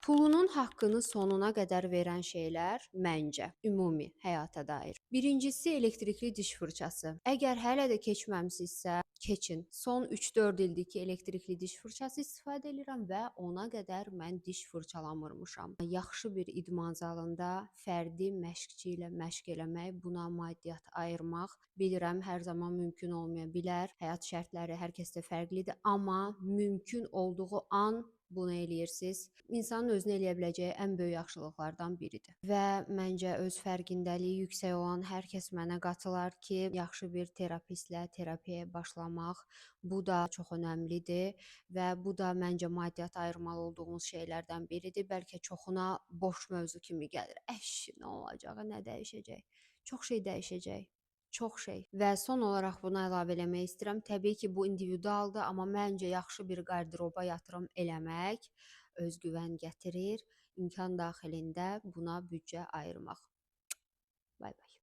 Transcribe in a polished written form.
Pulunun haqqını sonuna qədər verən şeylər məncə ümumi həyata dair. Birincisi elektrikli diş fırçası. Əgər hələ də keçməmisinizsə, keçin. Son 3-4 ildir ki, elektrikli diş fırçası istifadə edirəm və ona qədər mən diş fırçalamırmışam. Yaxşı bir idman zalında fərdi məşqçi ilə məşq eləmək, buna maddiyyat ayırmaq bilirəm hər zaman mümkün olmaya bilər. Həyat şərtləri hər kəsdə fərqlidir, amma mümkün olduğu an bunu eləyirsiniz. İnsanın özünə eləyə biləcəyi ən böyük yaxşılıqlardan biridir. Və məncə öz fərqindəliyi yüksək olan hər kəs mənə qatılar ki, yaxşı bir terapistlə terapiyaya başlamaq bu da çox önəmlidir və bu da məncə maddiyyat ayırmalı olduğumuz şeylərdən biridir. Bəlkə çoxuna boş mövzu kimi gəlir. Əş, nə olacaq, nə dəyişəcək? Çox şey dəyişəcək. Çox şey. Və son olaraq buna əlavə eləmək istəyirəm. Təbii ki, bu individualdır, amma məncə yaxşı bir qarderoba yatırım eləmək özgüvən gətirir. İmkan daxilində buna büdcə ayırmaq. Bay bay.